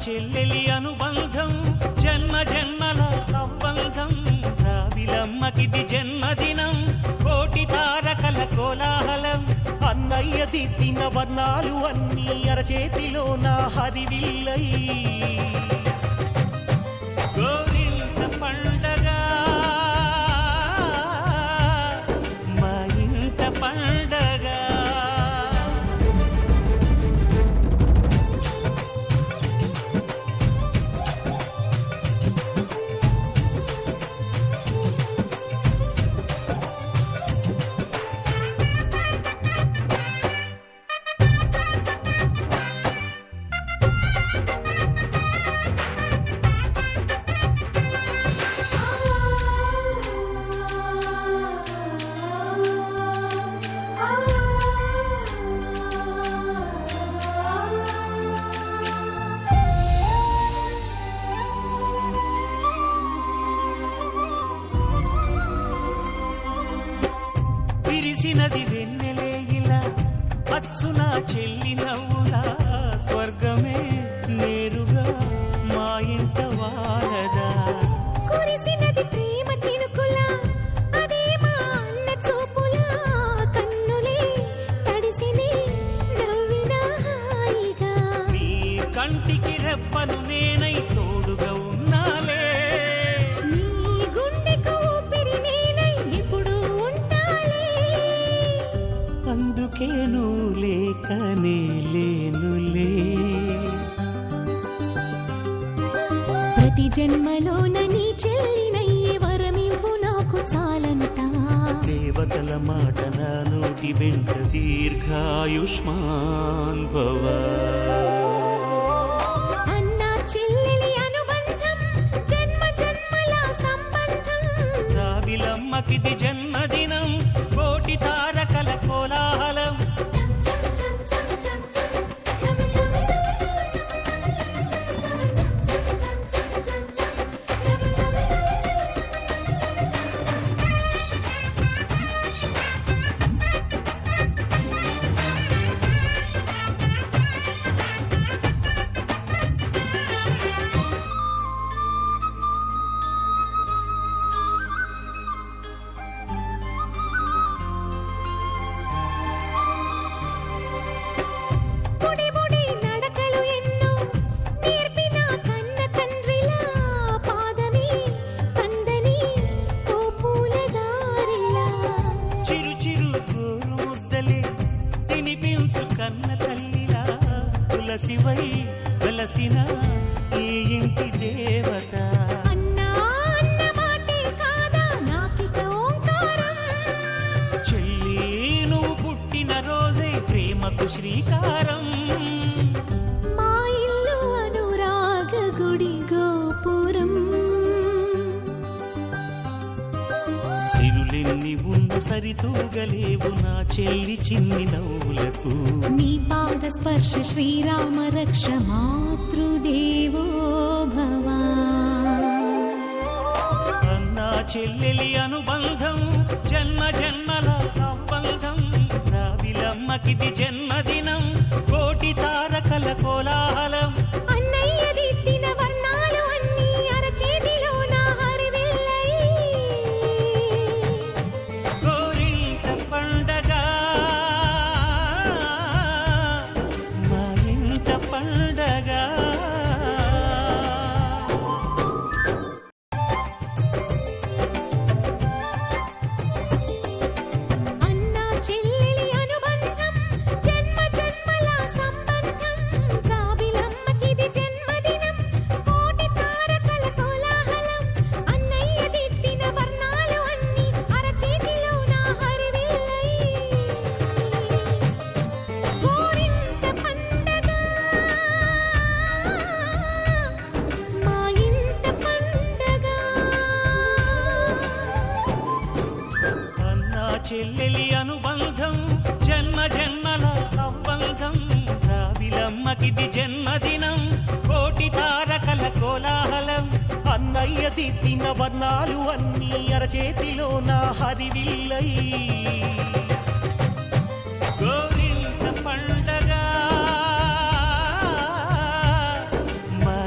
చెల్లెలి అనుబంధం జన్మ జన్మల సంబంధం రావిలమ్మకిది జన్మదినం కోటి తారకల కోలాహలం అన్నయ్య దిద్దిన వర్ణాలు అన్నీ అరచేతిలో నా హరివిల్లై గోరింట పండగ మా ఇంట పండగ విరిసినది వెన్నెలే ఇలా అచ్చున చెల్లి నవ్వులా స్వర్గమే నేరుగా మా ఇంట వారదా కురిసినది ప్రేమ చినుకులా అదే మా అన్న చూపులా కన్నులే తడిసిని నవ్వినా హాయిగా నీ కంటికి రెప్పను నేనై తోడుగా ఉన్నాలే నీ గుండెకు ఊపిరి నేనై ఎప్పుడు ఉంటాలే అందుకే నువ్వు లేకనే లేనులే ప్రతి జన్మలోన నీ చెల్లినయ్యే వరమివ్వు నాకు చాలంట దేవతల మాట నా నోటి వెంట దీర్ఘాయుష్మాన్ భవ అన్నా చెల్లెలి అనుబంధం జన్మ జన్మల సంబంధం రావిలమ్మకిది జన్మదినం కోటి తారకల కోలాహలం బుడి బుడి నడకలు ఎన్నో నేర్పిన కన్న తండ్రిలా పాదమే కందని ఓ పూల దారిలా చిరు చిరు గోరు ముద్దలే తినిపించు కన్న తల్లిలా తులసివై వెలసిన ఈ ఇంటి దేవత అన్నా అన్న మాటే కాదా నాకిక ఓంకారం చెల్లి నువ్వు పుట్టిన రోజే ప్రేమకు శ్రీకారం మా ఇల్లు అనురాగ గుడి గోపురం సిరులెన్ని ఉన్న సరితూగలేవు నా చెల్లి చిన్ని నవ్వులకు నీ పాద స్పర్శ శ్రీరామ రక్ష మాతృదేవో భవ అన్నా చెల్లెలి అనుబంధం జన్మ జన్మల సంబంధం రావిలమ్మకిది జన్మదినం కోటి తారకల కోలాహలం అన్నయ్య దిద్దిన వర్ణాలు అన్నీ అరచేతిలో నా హరివిల్లై గోరింట పండగ మా ఇంట పండగ అన్నా చెల్లెలి అనుబంధం జన్మ జన్మల సంబంధం రావిలమ్మకిది జన్మదినం కోటి తారకల కోలాహలం అన్నయ్య దిద్దిన వర్ణాలు అన్నీ అరచేతిలో నా హరివిల్లై గోరింట పండగ మా ఇంట పండగ అన్నా చెల్లెలి అనుబంధం జన్మ జన్మల సంబంధం రావిలమ్మకిది జన్మదినం కోటి తారకల కోలాహలం అన్నయ్య దిద్దిన వర్ణాలు అన్నీ అరచేతిలో నా హరివిల్లై గోరింట పండగ మా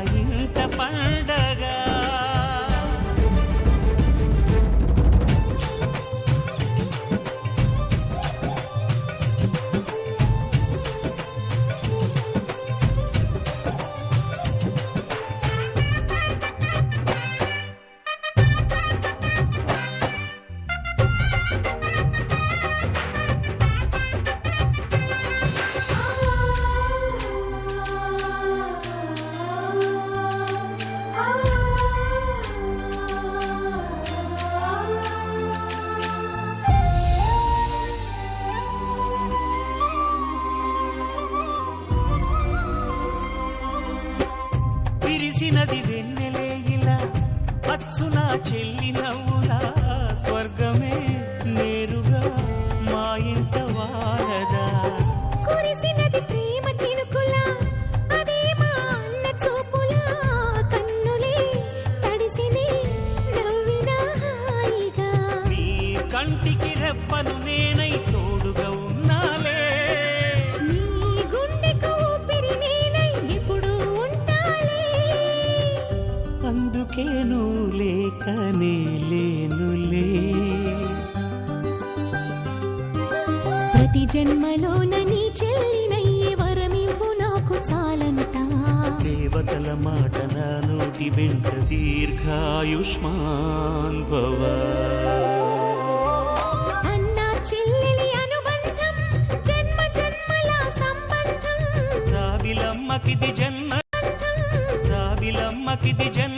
విరిసినది వెన్నెలే ఇలా అచ్చు నా చెల్లి నవ్వులా స్వర్గమే నేరుగా మా ఇంట వారదా కురిసినది ప్రేమ చినుకులా అదే మా అన్న చూపులా కన్నులే తడిసినే నవ్వినా హాయిగా నీ కంటికి రెప్పను నేనై తోడుగా ఉన్నాలే నీ గుండెకు ఊపిరి నేనై ఎప్పుడూ ఉంటాలే అందుకే నువ్వు లేకనే లేనులే ప్రతి జన్మలోన నీ చెల్లినయ్యే వరమివ్వు నాకు చాలంట దేవతల మాట నా నోటి వెంట దీర్ఘాయుష్మాన్ భవ అన్నా చెల్లెలి అనుబంధం జన్మ జన్మల సంబంధం రావిలమ్మకిది జన్మ రావిలమ్మకిది జన్మ